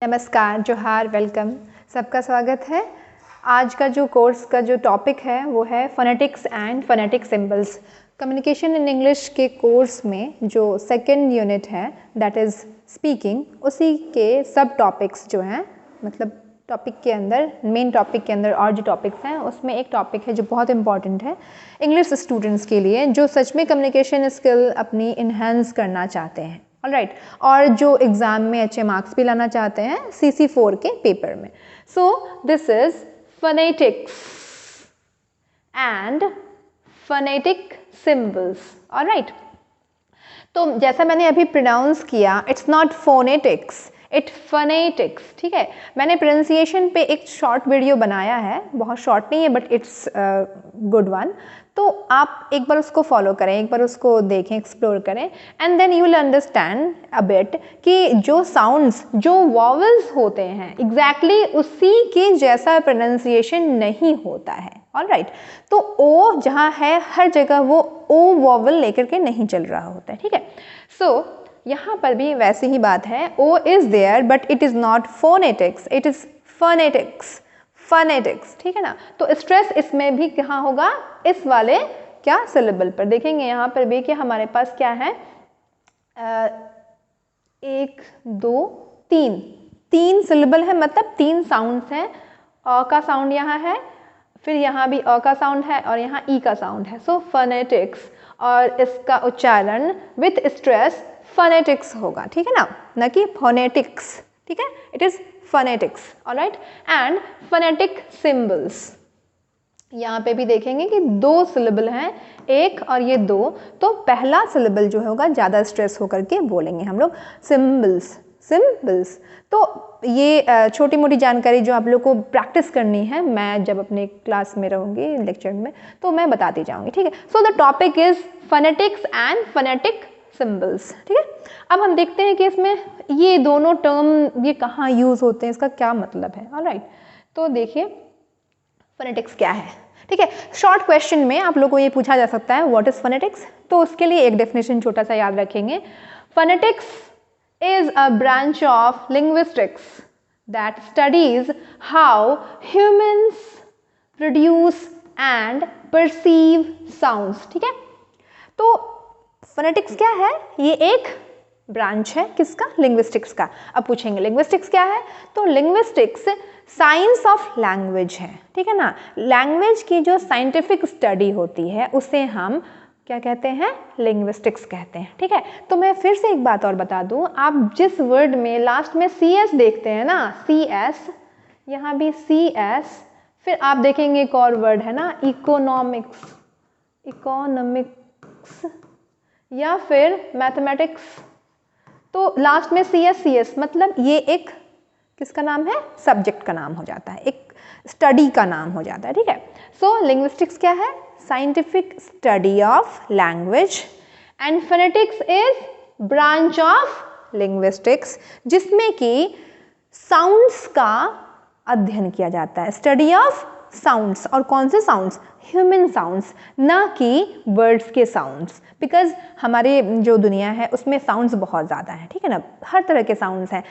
नमस्कार, जोहार, वेलकम, सबका स्वागत है। आज का जो कोर्स का जो टॉपिक है वो है phonetics and phonetic symbols. Communication in English के कोर्स में जो सेकंड यूनिट है दैट इज़ स्पीकिंग, उसी के सब टॉपिक्स जो हैं, मतलब टॉपिक के अंदर, मेन टॉपिक के अंदर और जो टॉपिक्स हैं उसमें एक टॉपिक है जो बहुत इंपॉर्टेंट है इंग्लिश स्टूडेंट्स के लिए जो सच में कम्युनिकेशन स्किल अपनी इन्हेंस करना चाहते हैं, ऑलराइट, और जो एग्ज़ाम में अच्छे मार्क्स भी लाना चाहते हैं CC4 के पेपर में। So this is phonetics and phonetic symbols, alright. तो जैसा मैंने अभी प्रोनाउंस किया, it's not phonetics, it phonetics, ठीक है। मैंने प्रोनाउंसिएशन पे एक शॉर्ट वीडियो बनाया है, बहुत शॉर्ट नहीं है बट इट्स गुड वन, तो आप एक बार उसको फॉलो करें, एक बार उसको देखें, एक्सप्लोर करें, and then you will understand a bit कि जो साउंड्स, जो वॉवल्स होते हैं एग्जैक्टली उसी के जैसा प्रोनाउंसिएशन नहीं होता है, ऑलराइट। तो ओ जहाँ है हर जगह वो ओ वॉवल लेकर के नहीं चल रहा होता है, ठीक है। सो यहाँ पर भी वैसी ही बात है, oh is there but it is not phonetics, it is phonetics, phonetics, ठीक है ना। तो स्ट्रेस इसमें भी कहाँ होगा, इस वाले क्या सिलेबल पर। देखेंगे यहाँ पर भी कि हमारे पास क्या है, 1 2 3 तीन सिलेबल है, मतलब 3 साउंड्स हैं। अ का साउंड यहाँ है, फिर यहाँ भी अ का साउंड है और यहाँ ई का साउंड है। सो फोनेटिक्स, और इसका उच्चारण विथ स्ट्रेस फोनेटिक्स होगा, ठीक है ना, न कि फोनेटिक्स, ठीक है। It is phonetics, alright. And phonetic symbols, यहाँ पे भी देखेंगे कि 2 सिलेबल हैं, एक और ये 2, तो पहला सिलेबल जो होगा ज़्यादा स्ट्रेस होकर के बोलेंगे हम लोग, सिंबल्स, सिंबल्स। तो ये छोटी मोटी जानकारी जो आप लोग को प्रैक्टिस करनी है, मैं जब अपने क्लास में रहूँगी, लेक्चर में, तो मैं बताती जाऊँगी, ठीक है। So the topic is phonetics and phonetic symbols, ठीक है। अब हम देखते हैं कि इसमें ये दोनों टर्म ये कहाँ यूज़ होते हैं, इसका क्या मतलब है, ऑलराइट। तो देखिए फोनेटिक्स क्या है, ठीक है। शॉर्ट क्वेश्चन में आप लोगों को ये पूछा जा सकता है व्हाट इज फोनेटिक्स, तो उसके लिए एक डेफिनेशन छोटा सा याद रखेंगे। Phonetics is a branch of linguistics that studies how humans produce and perceive sounds, ठीक है। तो फोनेटिक्स क्या है, ये एक ब्रांच है किसका, लिंग्विस्टिक्स का। अब पूछेंगे लिंग्विस्टिक्स क्या है, तो लिंग्विस्टिक्स साइंस ऑफ लैंग्वेज है, ठीक है ना। लैंग्वेज की जो साइंटिफिक स्टडी होती है उसे हम क्या कहते हैं, लिंग्विस्टिक्स कहते हैं, ठीक है। तो मैं फिर से एक बात और बता दूं, आप जिस वर्ड में लास्ट में CS देखते हैं ना, CS, यहाँ भी CS, फिर आप देखेंगे एक और वर्ड है ना, इकोनॉमिक्स, इकोनॉमिक्स, या फिर मैथमेटिक्स, तो लास्ट में CS, मतलब ये एक किसका नाम है, सब्जेक्ट का नाम हो जाता है, एक स्टडी का नाम हो जाता है, ठीक है। सो लिंग्विस्टिक्स क्या है, scientific study of language, and phonetics is branch of linguistics जिसमें कि साउंड्स का अध्ययन किया जाता है, स्टडी ऑफ साउंड्स। और कौन से साउंड्स, ह्यूमन साउंड्स, ना कि बर्ड्स के साउंड्स, बिकॉज हमारे जो दुनिया है उसमें साउंड्स बहुत ज़्यादा हैं, ठीक है ना, हर तरह के साउंड्स हैं।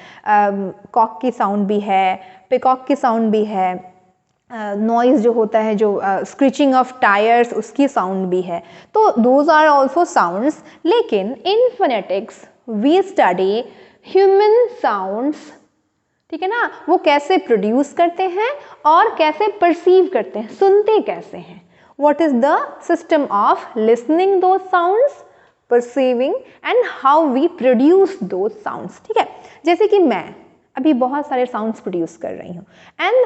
कॉक की साउंड भी है, पिकॉक की साउंड भी है, नॉइज़ जो होता है, जो स्क्रीचिंग ऑफ टायर्स, उसकी साउंड भी है, तो दोज आर ऑल्सो साउंड्स। लेकिन in phonetics we study human sounds, ठीक है ना, वो कैसे प्रोड्यूस करते हैं और कैसे परसीव करते हैं, सुनते कैसे हैं, what is the system of listening those sounds, perceiving and how we produce those sounds, ठीक है। जैसे कि मैं अभी बहुत सारे साउंड्स प्रोड्यूस कर रही हूँ एंड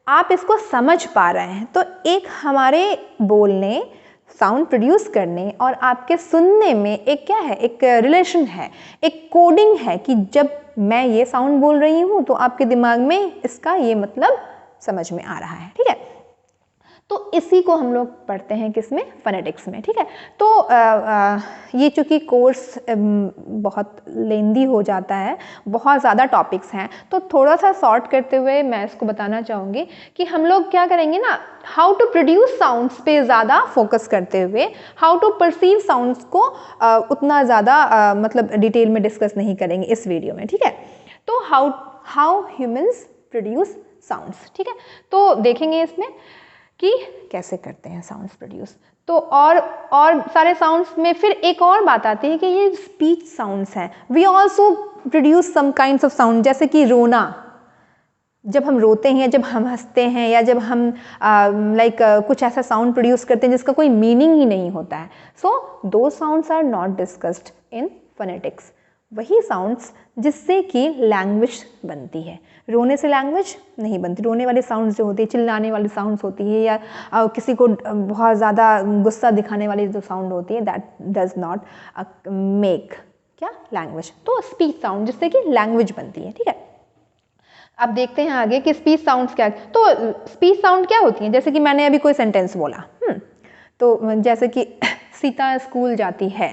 आप इसको समझ पा रहे हैं, तो एक हमारे बोलने, साउंड प्रोड्यूस करने और आपके सुनने में एक क्या है, एक रिलेशन है, एक कोडिंग है कि जब मैं ये साउंड बोल रही हूँ तो आपके दिमाग में इसका ये मतलब समझ में आ रहा है, ठीक है। तो इसी को हम लोग पढ़ते हैं किसमें, फोनेटिक्स में, ठीक है। तो ये चूँकि कोर्स बहुत लेंदी हो जाता है, बहुत ज़्यादा टॉपिक्स हैं, तो थोड़ा सा शॉर्ट करते हुए मैं इसको बताना चाहूँगी कि हम लोग क्या करेंगे ना, हाउ टू प्रोड्यूस साउंड्स पे ज़्यादा फोकस करते हुए हाउ टू परसीव साउंड्स को उतना ज़्यादा मतलब डिटेल में डिस्कस नहीं करेंगे इस वीडियो में, ठीक है। तो how how humans produce sounds, ठीक है। तो देखेंगे इसमें कि कैसे करते हैं साउंड्स प्रोड्यूस। तो और सारे साउंड्स में फिर एक और बात आती है कि ये स्पीच साउंड्स हैं। We also produce some kinds of sound, जैसे कि रोना, जब हम रोते हैं, जब हम हंसते हैं, या जब हम कुछ ऐसा साउंड प्रोड्यूस करते हैं जिसका कोई मीनिंग ही नहीं होता है। So those sounds are not discussed in phonetics. वही साउंड्स जिससे कि लैंग्वेज बनती है। रोने से लैंग्वेज नहीं बनती। रोने वाले साउंड्स जो होती है, चिल्लाने वाली साउंड्स होती है, या किसी को बहुत ज़्यादा गुस्सा दिखाने वाली जो साउंड होती है, दैट डज नॉट मेक क्या लैंग्वेज। तो स्पीच साउंड जिससे कि लैंग्वेज बनती है, ठीक है। अब देखते हैं आगे कि स्पीच साउंड्स क्या है। तो स्पीच साउंड क्या होती हैं? जैसे कि मैंने अभी कोई सेंटेंस बोला, तो जैसे कि सीता स्कूल जाती है,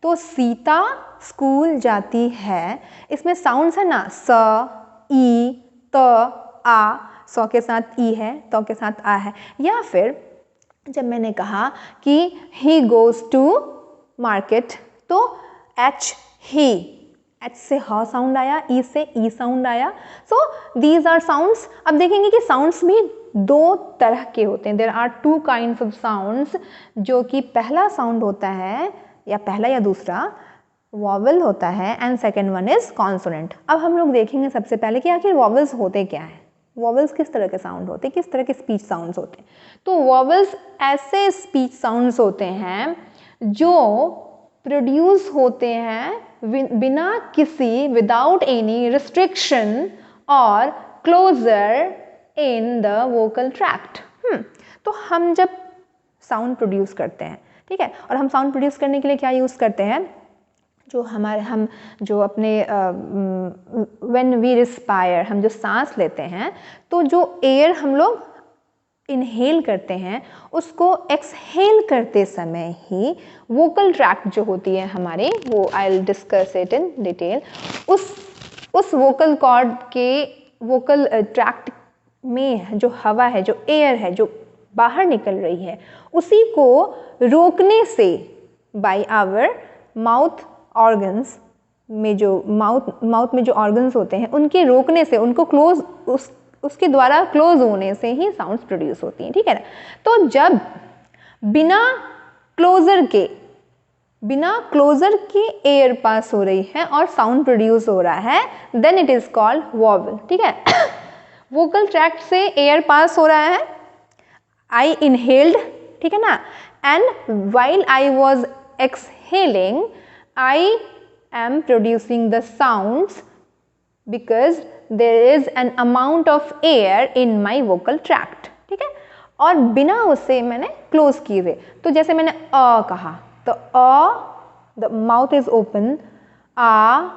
तो सीता स्कूल जाती है, इसमें साउंड्स है ना, स, ई, त, आ, सौ के साथ ई है, तो के साथ आ है। या फिर जब मैंने कहा कि ही गोज टू मार्केट, तो एच, ही, एच से ह साउंड आया, ई से ई साउंड आया। So these are sounds. अब देखेंगे कि साउंड्स भी दो तरह के होते हैं। There are two kinds of sounds, जो कि पहला साउंड होता है, या पहला या दूसरा वॉवल होता है, and second one is consonant. अब हम लोग देखेंगे सबसे पहले कि आखिर वॉवल्स होते क्या हैं, वॉवल्स किस तरह के साउंड होते हैं, किस तरह के स्पीच साउंड्स होते हैं। तो वॉवल्स ऐसे स्पीच साउंड्स होते हैं जो प्रोड्यूस होते हैं बिना किसी, विदाउट एनी रिस्ट्रिक्शन और closure in the vocal tract. तो हम जब साउंड प्रोड्यूस करते हैं, ठीक है, और हम साउंड प्रोड्यूस करने के लिए क्या यूज़ करते हैं, हम जो अपने व्हेन वी रिस्पायर, हम जो सांस लेते हैं, तो जो एयर हम लोग इनहेल करते हैं, उसको एक्सहेल करते समय ही वोकल ट्रैक्ट जो होती है हमारे, वो I will discuss it in detail, उस वोकल कॉर्ड के वोकल ट्रैक्ट में जो हवा है, जो एयर है, जो बाहर निकल रही है, उसी को रोकने से बाय आवर माउथ ऑर्गन्स में, जो माउथ में जो ऑर्गन्स होते हैं, उनके रोकने से, उनको क्लोज, उसके द्वारा क्लोज होने से ही साउंड्स प्रोड्यूस होती हैं, ठीक है ना। तो जब बिना क्लोजर के एयर पास हो रही है और साउंड प्रोड्यूस हो रहा है, then it is called vowel, ठीक है। वोकल ट्रैक्ट से एयर पास हो रहा है, आई इनहेल्ड, ठीक है ना, and while I was exhaling, I am producing the sounds because there is an amount of air in my vocal tract, ठीक है। और बिना उससे मैंने क्लोज किए हुए, तो जैसे मैंने अ कहा, तो अ, the mouth is open, आ,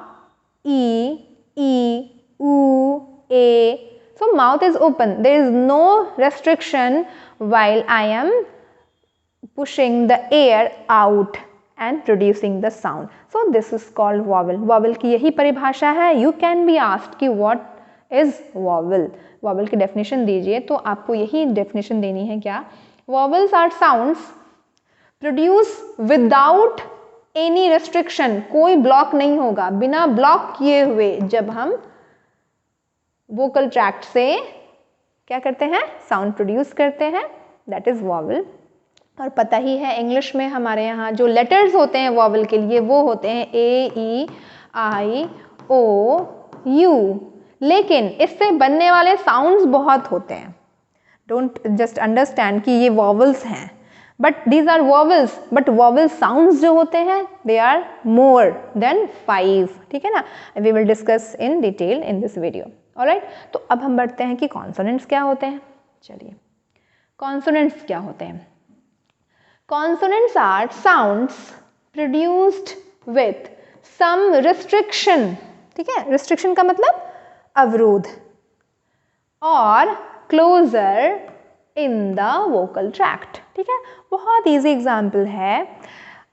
ई, ऊ, ए, so mouth is open, there is no restriction while I am pushing the air out and producing the sound. So this is called vowel. Vowel की यही परिभाषा है. You can be asked कि what is vowel? Vowel की definition दीजिए, तो आपको यही definition देनी है क्या? Vowels are sounds produced without any restriction. कोई block नहीं होगा, बिना block किए हुए जब हम vocal tract से क्या करते हैं? Sound produce करते हैं. That is vowel. और पता ही है इंग्लिश में हमारे यहाँ जो लेटर्स होते हैं वॉवल के लिए, वो होते हैं ए, ई, आई, ओ, यू, लेकिन इससे बनने वाले साउंड्स बहुत होते हैं. डोंट जस्ट अंडरस्टैंड कि ये वॉवल्स हैं, but these are vowels, but vowel sounds जो होते हैं दे आर मोर देन 5, ठीक है ना. We will discuss in detail in this video. Alright, तो अब हम बढ़ते हैं कि कॉन्सोनेंट्स क्या होते हैं. चलिए, कॉन्सोनेंट्स क्या होते हैं. Consonants are sounds produced with some restriction, ठीक है. restriction का मतलब अवरोध, और closer in the vocal tract, ठीक है. बहुत easy example है.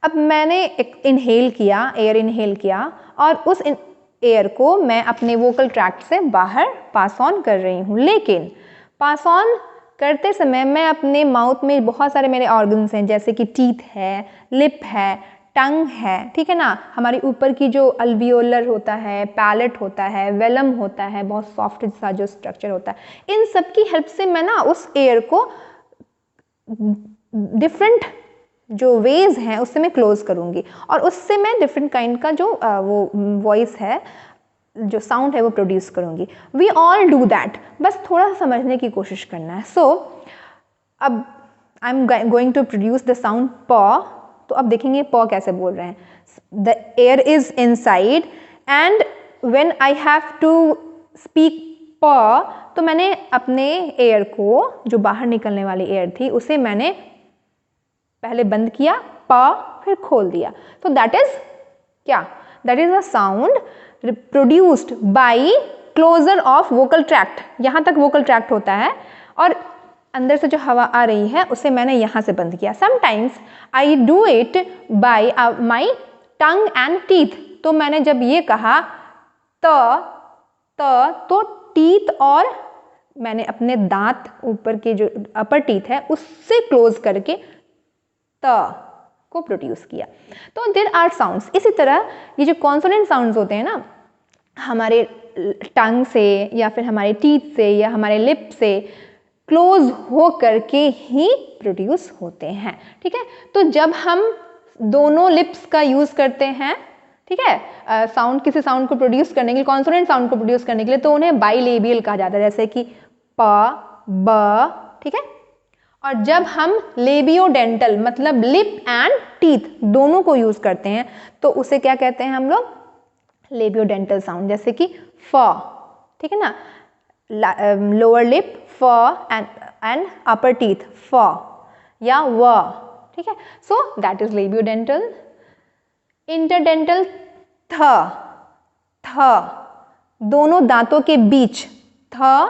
अब मैंने एक इनहेल किया, एयर इनहेल किया, और उस एयर को मैं अपने वोकल ट्रैक्ट से बाहर पास ऑन कर रही हूँ, लेकिन पास ऑन करते समय मैं अपने माउथ में बहुत सारे मेरे ऑर्गन्स हैं, जैसे कि टीथ है, लिप है, टंग है, ठीक है ना, हमारी ऊपर की जो अल्वियोलर होता है, पैलेट होता है, वेलम होता है, बहुत सॉफ्ट सा जो स्ट्रक्चर होता है, इन सब की हेल्प से मैं ना उस एयर को डिफरेंट जो वेज हैं उससे मैं क्लोज करूँगी और उससे मैं डिफरेंट काइंड का जो वो वॉइस है, जो साउंड है वो प्रोड्यूस करूँगी। वी ऑल डू दैट, बस थोड़ा सा समझने की कोशिश करना है। सो अब I am going to produce the sound प, तो अब देखेंगे प कैसे बोल रहे हैं। The air is inside and when I have to speak प, तो मैंने अपने एयर को, जो बाहर निकलने वाली एयर थी, उसे मैंने पहले बंद किया, प, फिर खोल दिया। तो दैट इज क्या? That is a sound produced by closure of vocal tract. यहाँ तक वोकल ट्रैक्ट होता है और अंदर से जो हवा आ रही है उसे मैंने यहाँ से बंद किया। Sometimes I do it by my tongue and teeth. तो मैंने जब ये कहा तो टीथ और मैंने अपने दांत ऊपर के जो अपर टीथ है उससे क्लोज करके त को प्रोड्यूस किया। तो देयर आर साउंड्स। इसी तरह ये जो कॉन्सोनेंट साउंड्स होते हैं ना, हमारे टंग से या फिर हमारे टीथ से या हमारे लिप से क्लोज हो करके ही प्रोड्यूस होते हैं, ठीक है। तो जब हम दोनों लिप्स का यूज करते हैं, ठीक है, साउंड, किसी साउंड को प्रोड्यूस करने के लिए, कॉन्सोनेंट साउंड को प्रोड्यूस करने के लिए, तो उन्हें बाइलेबियल कहा जाता है, जैसे कि प, ब, ठीक है। और जब हम लेबियोडेंटल मतलब लिप एंड टीथ दोनों को यूज करते हैं तो उसे क्या कहते हैं हम लोग? लेबियोडेंटल साउंड, जैसे कि फ, ठीक है ना, लोअर लिप फ एंड अपर टीथ फ या व, ठीक है। So that is labiodental. Interdental थ, दोनों दांतों के बीच थ,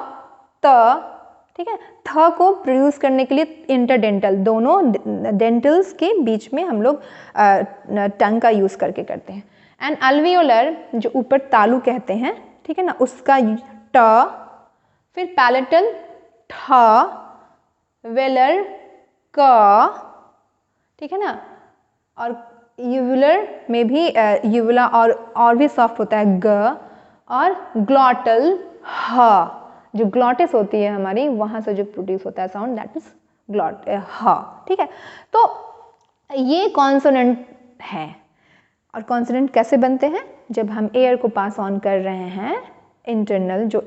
त, ठीक है। थ को प्रोड्यूस करने के लिए इंटरडेंटल, दोनों डेंटल्स के बीच में हम लोग टंग का यूज करके करते हैं। एंड अल्वियोलर, जो ऊपर तालू कहते हैं, ठीक है ना, उसका ट, फिर पैलेटल ठ, वेलर क, ठीक है ना, और यूवुलर में भी यूवुला और भी सॉफ्ट होता है ग, और ग्लॉटल ह, जो ग्लॉटिस होती है हमारी, वहाँ से जो प्रोड्यूस होता है साउंड, दैट इज ग्लॉट ह, ठीक है। तो ये कॉन्सोनेंट है। और कॉन्सोनेंट कैसे बनते हैं? जब हम एयर को पास ऑन कर रहे हैं, इंटरनल जो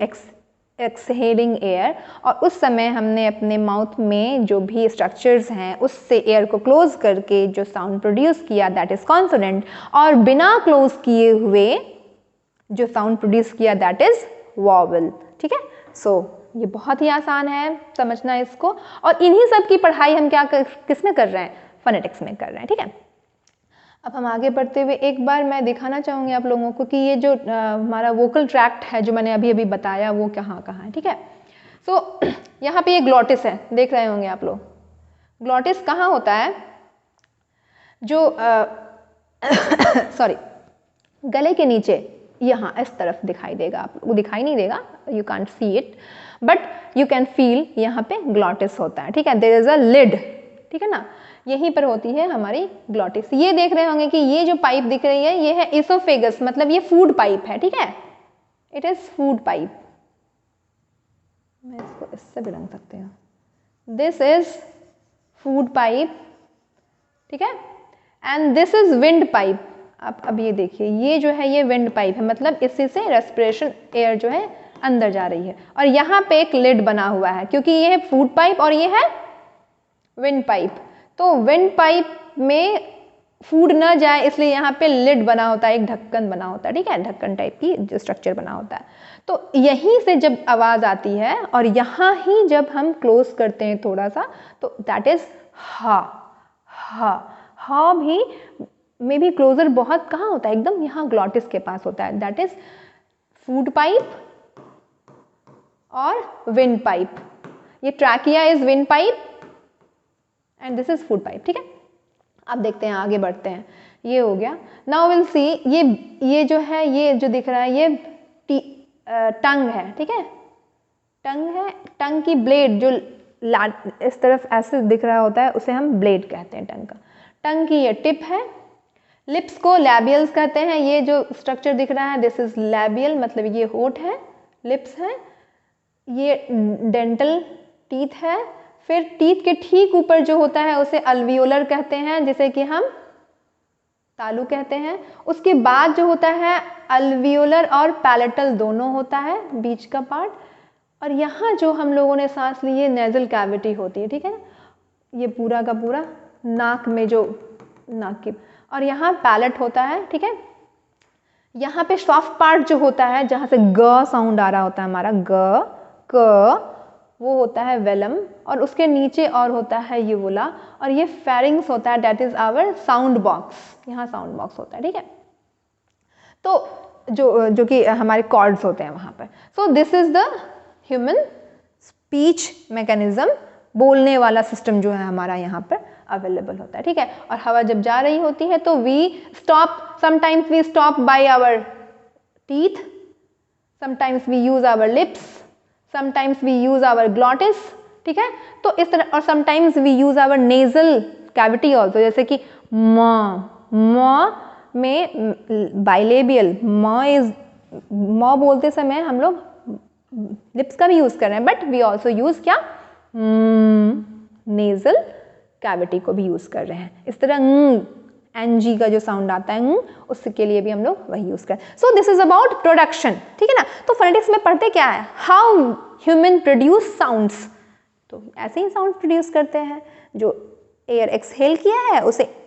एक्सहेलिंग एयर, और उस समय हमने अपने माउथ में जो भी स्ट्रक्चर्स हैं उससे एयर को क्लोज करके जो साउंड प्रोड्यूस किया, दैट इज कॉन्सोनेंट। और बिना क्लोज किए हुए जो साउंड प्रोड्यूस किया, दैट इज वॉवल, ठीक है। सो ये बहुत ही आसान है समझना इसको, और इन्हीं सब की पढ़ाई हम किस में कर रहे हैं? फोनेटिक्स में कर रहे हैं, ठीक है। अब हम आगे बढ़ते हुए एक बार मैं दिखाना चाहूँगी आप लोगों को कि ये जो हमारा वोकल ट्रैक्ट है जो मैंने अभी बताया वो कहाँ है, ठीक है। सो यहाँ पे ये ग्लॉटिस है, देख रहे होंगे आप लोग। ग्लॉटिस कहाँ होता है? जो सॉरी, गले के नीचे, यहाँ इस तरफ दिखाई देगा, आपको दिखाई नहीं देगा, you can't see it, but you can feel, यहाँ पे ग्लॉटिस होता है, ठीक है। देयर इज अ लिड, ठीक है ना, यहीं पर होती है हमारी ग्लॉटिस। ये देख रहे होंगे कि ये जो पाइप दिख रही है ये है इसोफेगस, मतलब ये फूड पाइप है, ठीक है, इट इज फूड पाइप। मैं इसको इससे भी रंग सकते हो, दिस इज फूड पाइप, ठीक है, and this is wind pipe. आप अब ये देखिए, ये जो है ये विंड पाइप है, मतलब इसी से रेस्पिरेशन एयर जो है अंदर जा रही है, और यहाँ पे एक लिड बना हुआ है, क्योंकि ये है फूड पाइप और ये है विंड पाइप। तो विंड पाइप में फूड ना जाए इसलिए यहाँ पे लिड बना होता है, एक ढक्कन बना होता है, ठीक है, ढक्कन टाइप की जो स्ट्रक्चर बना होता है। तो यहीं से जब आवाज आती है और यहाँ ही जब हम क्लोज करते हैं थोड़ा सा, तो दैट इज हा। हा भी में भी क्लोजर बहुत कहाँ होता है? एकदम यहाँ ग्लॉटिस के पास होता है, दैट इज फूड पाइप और विंड पाइप। ये trachea is wind pipe and this is food pipe, ठीक है। अब देखते हैं, आगे बढ़ते हैं। ये हो गया। नाउ विल सी, ये जो है, ये जो दिख रहा है ये टंग है, ठीक है, टंग है। टंग की ब्लेड जो इस तरफ ऐसे दिख रहा होता है उसे हम ब्लेड कहते हैं टंग का। टंग की ये टिप है, लिप्स को लैबियल्स कहते हैं। ये जो स्ट्रक्चर दिख रहा है दिस इज लैबियल, मतलब ये होठ है, लिप्स है। ये डेंटल टीथ है। फिर टीथ के ठीक ऊपर जो होता है उसे अल्वियोलर कहते हैं, जिसे कि हम तालु कहते हैं। उसके बाद जो होता है अल्वियोलर और पैलेटल दोनों होता है, बीच का पार्ट। और यहाँ जो हम लोगों ने सांस ली ये नेजल कैविटी होती है, ठीक है ना, ये पूरा का पूरा नाक में जो नाक की, और यहाँ पैलेट होता है, ठीक है। यहाँ पे सॉफ्ट पार्ट जो होता है जहाँ से ग साउंड आ रहा होता है हमारा, ग क, वो होता है वेलम, और उसके नीचे और होता है यूवुला, और ये फेरिंग्स होता है, that is our sound box. यहाँ साउंड बॉक्स होता है, ठीक है। तो जो कि हमारे कॉर्ड्स होते हैं वहाँ पर। So this is the human speech mechanism, बोलने वाला सिस्टम जो है हमारा यहाँ पर अवेलेबल होता है, ठीक है। और हवा जब जा रही होती है तो we stop, sometimes we stop by our teeth, sometimes we use our lips, sometimes we use our glottis, ठीक है। तो इस तरह, और sometimes we use our nasal cavity also, जैसे कि म में बाइलेबियल, म बोलते समय हम लोग लिप्स का भी यूज कर रहे हैं, बट वी ऑल्सो यूज क्या, नेजल कैविटी को भी यूज कर रहे हैं। इस तरह एनजी का जो साउंड आता है उसके लिए भी हम लोग वही यूज करें। So this is about production, ठीक है ना। तो फोनेटिक्स में पढ़ते क्या है, हाउ ह्यूमन प्रोड्यूस साउंड्स। तो ऐसे ही साउंड प्रोड्यूस करते हैं, जो एयर एक्सहेल किया है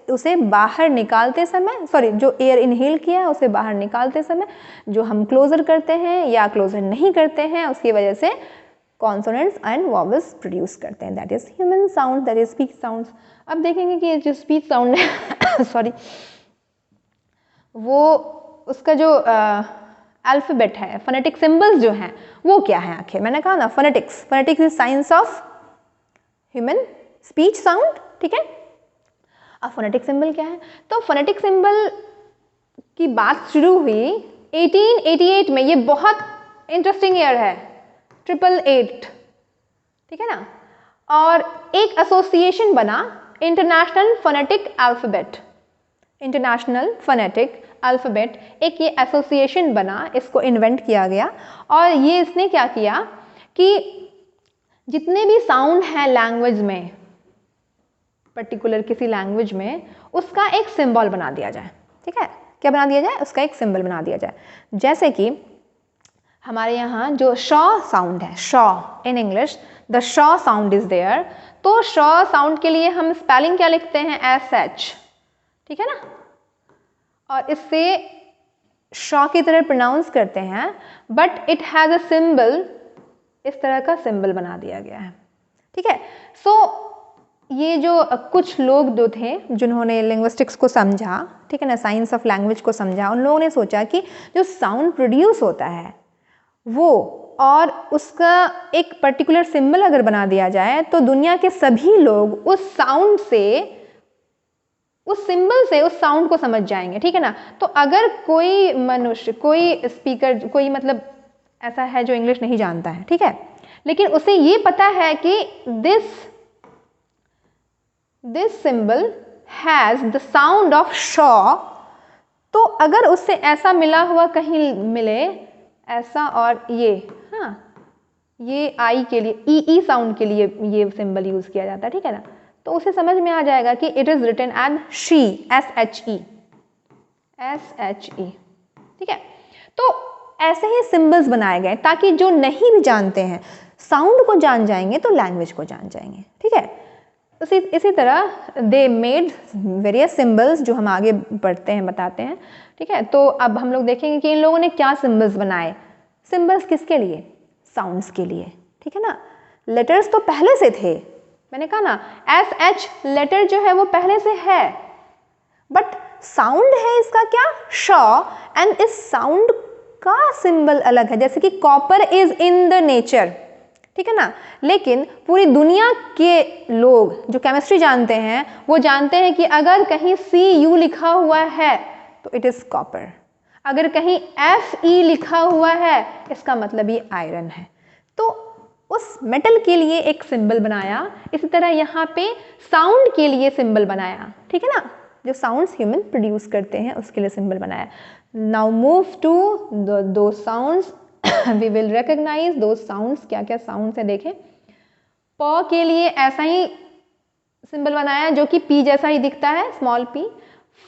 उसे बाहर निकालते समय, सॉरी जो एयर इनहेल किया है उसे बाहर निकालते समय जो हम क्लोजर करते हैं या क्लोजर नहीं करते हैं, उसकी वजह से कॉन्सोनेंट्स एंड वॉवल्स प्रोड्यूस करते हैं, that is human sound, that is speech sounds. अब देखेंगे कि ये जो स्पीच साउंड है सॉरी, वो उसका जो अल्फाबेट है, फोनेटिक सिंबल्स जो हैं वो क्या है आखिर। मैंने कहा ना phonetics is science of human speech sound, ठीक है। अब फोनेटिक सिंबल क्या है, तो फोनेटिक सिंबल की बात शुरू हुई 1888 में। ये बहुत इंटरेस्टिंग ईयर है, 888, ठीक है ना। और एक एसोसिएशन बना, international phonetic alphabet, international phonetic alphabet, एक ये एसोसिएशन बना, इसको इन्वेंट किया गया। और ये इसने क्या किया कि जितने भी साउंड हैं लैंग्वेज में, पर्टिकुलर किसी लैंग्वेज में, उसका एक सिंबल बना दिया जाए, ठीक है। क्या बना दिया जाए, उसका एक सिंबल बना दिया जाए। जैसे कि हमारे यहाँ जो शॉ साउंड है, शॉ इन इंग्लिश, द शॉ साउंड इज देयर। तो शॉ साउंड के लिए हम स्पेलिंग क्या लिखते हैं, SH, ठीक है ना। और इससे शॉ की तरह प्रोनाउंस करते हैं, but it has a symbol, इस तरह का सिंबल बना दिया गया है, ठीक है। सो ये जो कुछ लोग जो थे जिन्होंने लिंग्विस्टिक्स को समझा, ठीक है ना, साइंस ऑफ लैंग्वेज को समझा, उन लोगों ने सोचा कि जो साउंड प्रोड्यूस होता है वो, और उसका एक पर्टिकुलर सिंबल अगर बना दिया जाए तो दुनिया के सभी लोग उस साउंड से, उस सिंबल से उस साउंड को समझ जाएंगे, ठीक है ना। तो अगर कोई मनुष्य, कोई स्पीकर, कोई मतलब ऐसा है जो इंग्लिश नहीं जानता है, ठीक है, लेकिन उसे ये पता है कि this symbol has the sound of Shaw, तो अगर उससे ऐसा मिला हुआ कहीं मिले, ऐसा और ये, हाँ, ये आई के लिए, ई साउंड के लिए ये सिंबल यूज किया जाता है, ठीक है ना। तो उसे समझ में आ जाएगा कि it is written as she, SHE, ठीक है। तो ऐसे ही सिंबल्स बनाए गए ताकि जो नहीं भी जानते हैं साउंड को जान जाएंगे तो लैंग्वेज को जान जाएंगे, ठीक है। इसी तरह दे मेड वेरियस सिंबल्स, जो हम आगे बढ़ते हैं बताते हैं, ठीक है। तो अब हम लोग देखेंगे कि इन लोगों ने क्या सिंबल्स बनाए। सिंबल्स किसके लिए, साउंड्स के लिए, ठीक है ना। लेटर्स तो पहले से थे, मैंने कहा ना SH लेटर जो है वो पहले से है, बट साउंड है इसका क्या, शॉ, एंड इस साउंड का सिंबल अलग है। जैसे कि copper is in the nature, ठीक है ना, लेकिन पूरी दुनिया के लोग जो केमिस्ट्री जानते हैं वो जानते हैं कि अगर कहीं CU लिखा हुआ है तो इट इज कॉपर, अगर कहीं FE लिखा हुआ है इसका मतलब ये आयरन है। तो उस मेटल के लिए एक सिंबल बनाया, इसी तरह यहाँ पे साउंड के लिए सिंबल बनाया, ठीक है ना। जो साउंड्स ह्यूमन प्रोड्यूस करते हैं उसके लिए सिंबल बनाया। नाउ मूव टू दो साउंड्स वी विल रिकॉग्नाइज दो साउंड्स। क्या क्या साउंड्स है देखें। प के लिए ऐसा ही सिंबल बनाया जो कि पी जैसा ही दिखता है, स्मॉल पी।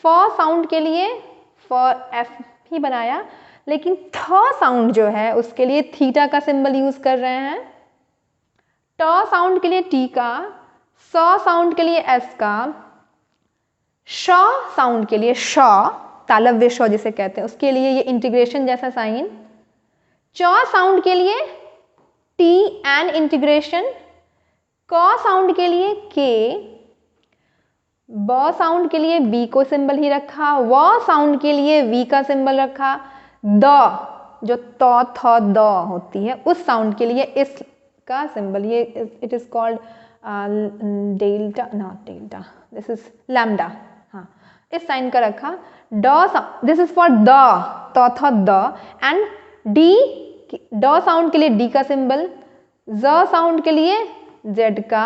फ साउंड के लिए एफ ही बनाया, लेकिन थ साउंड जो है उसके लिए थीटा का सिंबल यूज कर रहे हैं। ट साउंड के लिए टी का, स साउंड के लिए एस का, श साउंड के लिए श, तालव्य श जिसे कहते हैं उसके लिए ये इंटीग्रेशन जैसा साइन। च साउंड के लिए टी एंड इंटीग्रेशन। क साउंड के लिए के। ब साउंड के लिए बी को सिंबल ही रखा। व साउंड के लिए वी का सिंबल रखा। द जो त थ द होती है उस साउंड के लिए इस का सिंबल, ये it is called delta, not delta, this is lambda, हाँ इस साइन का रखा। ड दिस इज फॉर द, त थ द। एंड डी, ड साउंड के लिए डी का सिंबल। ज साउंड के लिए जेड का।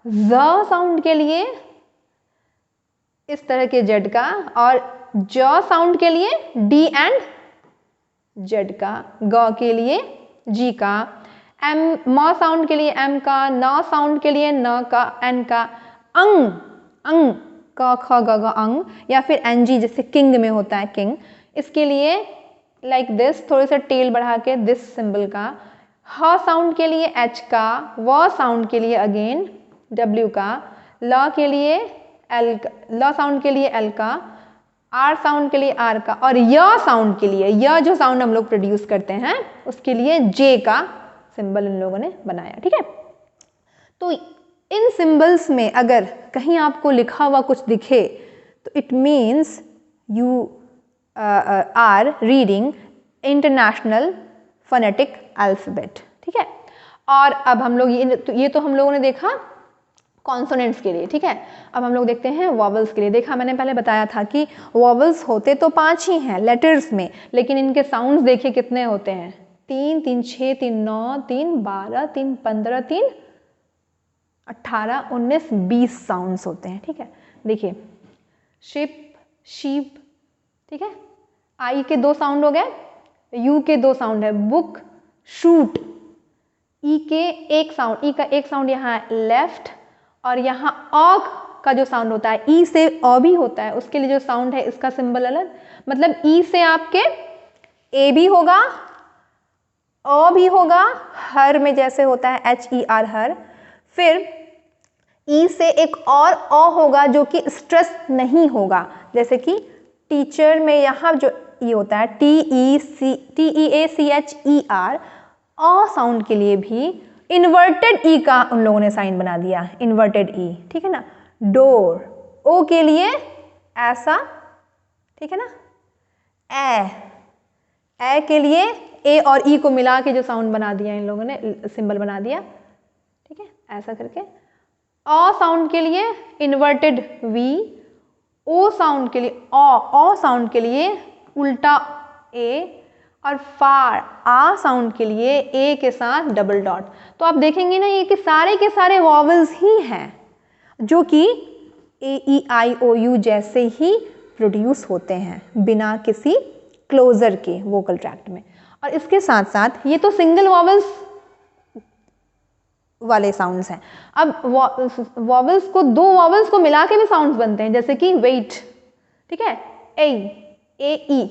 ज साउंड के लिए इस तरह के जेड का। और ज साउंड के लिए डी एंड जेड का। ग के लिए जी का। एम, म साउंड के लिए एम का। न साउंड के लिए न का, एन का। अंग, अंग, क ख ग घ अंग, या फिर एन जी जैसे किंग में होता है किंग, इसके लिए लाइक दिस, थोड़े से टेल बढ़ा के दिस सिंबल का। ह साउंड के लिए एच का। व साउंड के लिए अगेन डब्ल्यू का। ल के लिए एल, ल साउंड के लिए एल का। आर साउंड के लिए आर का। और य साउंड के लिए, य जो साउंड हम लोग प्रोड्यूस करते हैं उसके लिए जे का सिंबल इन लोगों ने बनाया। ठीक है, तो इन सिंबल्स में अगर कहीं आपको लिखा हुआ कुछ दिखे तो it means you are reading international phonetic alphabet. ठीक है, और अब हम लोग ये तो हम लोगों ने देखा कॉन्सोनेंट्स के लिए। ठीक है, अब हम लोग देखते हैं वॉवल्स के लिए। देखा मैंने पहले बताया था कि वॉवल्स होते तो 5 ही हैं लेटर्स में, लेकिन इनके साउंड्स देखिए कितने होते हैं। 3 3 6 3 9 3 12 3 15 3 18 19 20 साउंड्स होते हैं। ठीक है, देखिए शिप, शीप, ठीक है, आई के 2 साउंड हो गए, यू के 2 साउंड है, बुक, शूट, ई के एक साउंड, ई का एक साउंड यहाँ लेफ्ट, और यहाँ ऑ का जो साउंड होता है, ई से ऑ भी होता है, उसके लिए जो साउंड है इसका सिंबल अलग। मतलब ई से आपके ए भी होगा, ऑ भी होगा, हर में जैसे होता है एच ई आर हर। फिर ई से एक और ऑ होगा जो कि स्ट्रेस नहीं होगा, जैसे कि टीचर में यहाँ जो ई होता है टी ई ए सी एच ई आर। ऑ साउंड के लिए भी इन्वर्टेड ई का उन लोगों ने साइन बना दिया, इन्वर्टेड ई। ठीक है ना, डोर, ओ के लिए ऐसा, ठीक है ना, ए के लिए ए और ई को मिला के जो साउंड बना दिया इन लोगों ने, सिंबल बना दिया। ठीक है, ऐसा करके। ऑ साउंड के लिए इन्वर्टेड वी, ओ साउंड के लिए ऑ साउंड के लिए उल्टा ए, और फार, आ साउंड के लिए ए के साथ डबल डॉट। तो आप देखेंगे ना ये कि सारे के सारे वॉवल्स ही हैं जो कि ए ई आई ओ यू जैसे ही प्रोड्यूस होते हैं बिना किसी क्लोजर के वोकल ट्रैक्ट में। और इसके साथ साथ ये तो सिंगल वॉवल्स वाले साउंड्स हैं। अब वॉवल्स को, 2 वॉवल्स को मिला के भी साउंड्स बनते हैं, जैसे कि वेट, ठीक है, ए ई,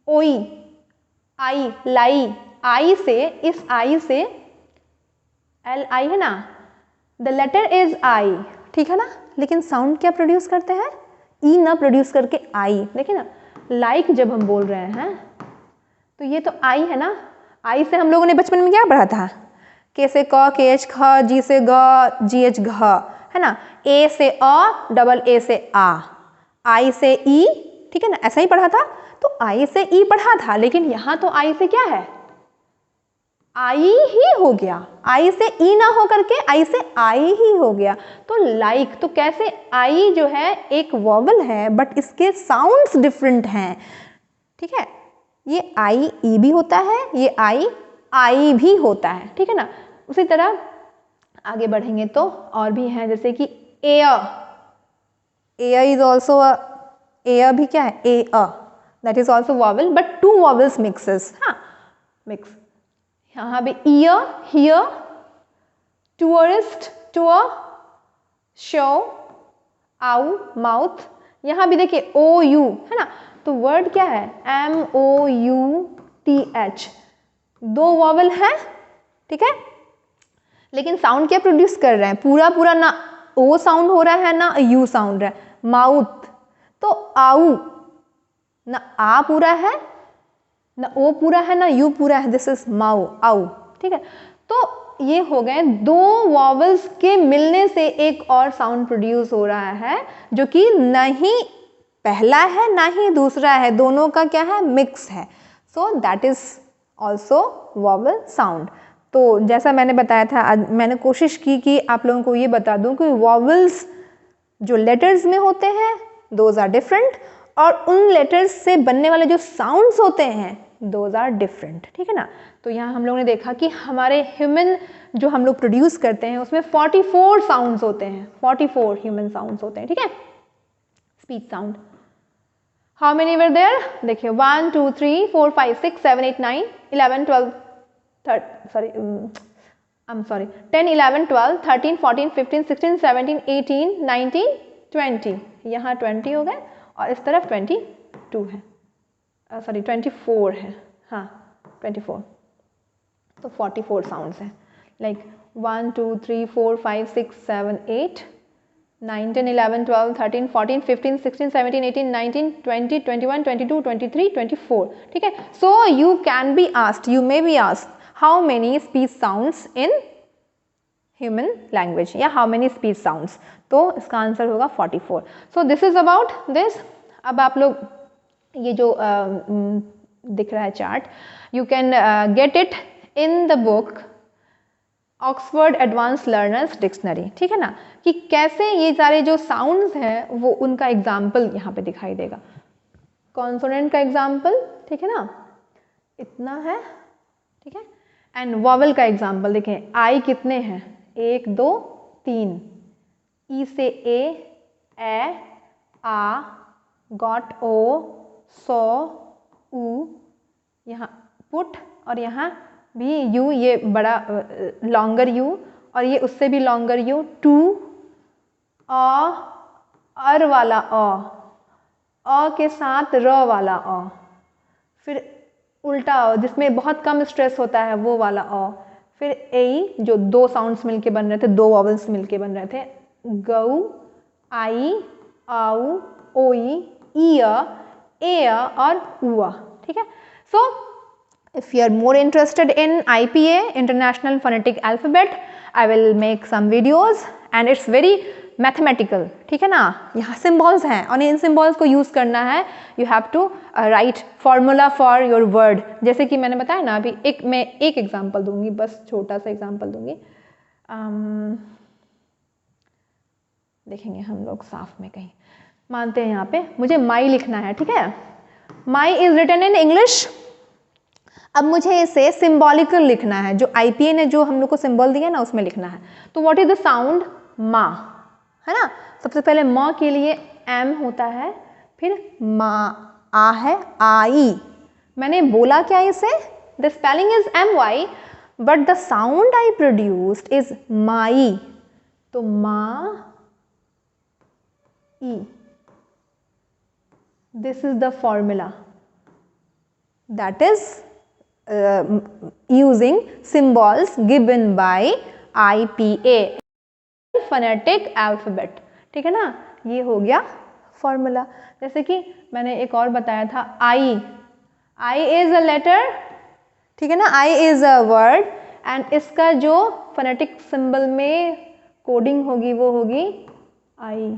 ओई, आई, लाई, आई से, इस आई से एल आई है ना, द लेटर इज आई, ठीक है ना, लेकिन साउंड क्या प्रोड्यूस करते हैं, ई ना प्रोड्यूस करके आई। देखिए ना, लाइक जब हम बोल रहे हैं तो ये तो आई है ना, आई से हम लोगों ने बचपन में क्या पढ़ा था, के से क, के एच ख, जी से ग, जी एच घ, है ना, ए से अ, डबल ए से आ, आई से ई, ठीक है ना, ऐसा ही पढ़ा था। तो आई से ई पढ़ा था, लेकिन यहां तो आई से क्या है, आई ही हो गया, आई से ई ना हो करके आई से आई ही हो गया। तो लाइक, तो कैसे आई जो है एक वॉवल है बट इसके साउंड्स डिफरेंट हैं। ठीक है, ये आई ई भी होता है, ये आई भी होता है। ठीक है ना, उसी तरह आगे बढ़ेंगे तो और भी हैं, जैसे कि एयर, एयर इज ऑल्सो अ ए भी क्या है, ए अ, that is also vowel but two vowels mixes, हाँ मिक्स। यहाँ भी ear, here, tourist, tour, show, आउ, माउथ। यहाँ भी देखिए ओ यू है ना, तो वर्ड क्या है, MOUTH, दो वॉवल है, ठीक है, लेकिन साउंड क्या प्रोड्यूस कर रहे हैं, पूरा पूरा ना ओ साउंड हो रहा है ना यू साउंड रहा है, माउथ, तो आउ, ना आ पूरा है ना ओ पूरा है ना यू पूरा है, दिस इज माउ, आउ, ठीक है। तो ये हो गए दो वॉवल्स के मिलने से एक और साउंड प्रोड्यूस हो रहा है, जो कि ना ही पहला है ना ही दूसरा है, दोनों का क्या है, मिक्स है, so that is also vowel sound. तो जैसा मैंने बताया था, आज मैंने कोशिश की कि आप लोगों को ये बता दूं कि वॉवल्स जो लेटर्स में होते हैं दोज आर डिफरेंट, और उन लेटर्स से बनने वाले जो साउंड्स होते हैं दोज आर डिफरेंट, ठीक है ना। तो यहाँ हम लोगों ने देखा कि हमारे ह्यूमन जो हम लोग प्रोड्यूस करते हैं उसमें 44 साउंड्स होते हैं, 44 ह्यूमन साउंड्स होते हैं, ठीक है, speech sound. How many were there, देखिए 1 2 3 4 5 6 7 8 9 11 12 10 11 12 13 14 15 16 17 18 19 20, यहाँ 20 हो गए और इस तरफ 22 है, 24 है, हाँ 24, तो 44 साउंड्स हैं, लाइक 1 2 3 4 5 6 7 8 9 10 11 12 13 14 15 16 17 18 19 20 21 22 23 24, ठीक है। So you can be asked, you may be asked, how many speech sounds in human language, या हाउ मेनी स्पीच साउंड्स, तो इसका आंसर होगा 44। So this is about this. अब आप लोग ये जो दिख रहा है chart, you can get it in the book Oxford advance learners dictionary, ठीक है ना, कि कैसे ये सारे जो साउंड्स हैं वो उनका एग्जाम्पल यहाँ पे दिखाई देगा। कॉन्सोनेंट का एग्जाम्पल, ठीक है ना, इतना है, ठीक है, एंड वॉवल का एग्जाम्पल देखें, आई कितने हैं, 1 2 3, ई से ए आ, गॉट ओ, सो, ऊ, यहाँ पुट, और यहाँ भी यू, ये बड़ा लॉन्गर यू, और ये उससे भी लॉन्गर यू, टू, अर वाला अ के साथ र वाला अ, फिर उल्टा अ जिसमें बहुत कम स्ट्रेस होता है वो वाला अ, फिर ए जो दो साउंड्स मिलके बन रहे थे, दो वॉवल्स मिलके बन रहे थे, गऊ, आई, आउ, ओई, ईय, ए और उआ, ठीक है। सो if you are more interested in IPA, International Phonetic Alphabet, I will make some videos and it's very mathematical, ठीक है ना, यहाँ symbols हैं और इन symbols को use करना है, you have to write formula for your word, जैसे कि मैंने बताया ना अभी, मैं एक example दूंगी, बस छोटा सा example दूंगी, देखेंगे हम लोग साफ में कहीं, मानते हैं यहाँ पे मुझे माई लिखना है, ठीक है, माई इज रिटन इन इंग्लिश। अब मुझे इसे सिंबॉलिकल लिखना है, जो आईपीए ने जो हम लोग को सिंबल दिया ना उसमें लिखना है। तो व्हाट इज द साउंड, मा, है ना, सबसे पहले म के लिए एम होता है, फिर मा, आ है, आई, मैंने बोला क्या इसे, the spelling is MY but the sound I produced is my, तो मा ई, this is the formula, that is using symbols given by IPA, phonetic alphabet, ठीक है ना, ये हो गया फॉर्मूला। जैसे कि मैंने एक और बताया था, आई इज अ लेटर, ठीक है ना, I is a word, and इसका जो फोनेटिक सिंबल में कोडिंग होगी वो होगी आई।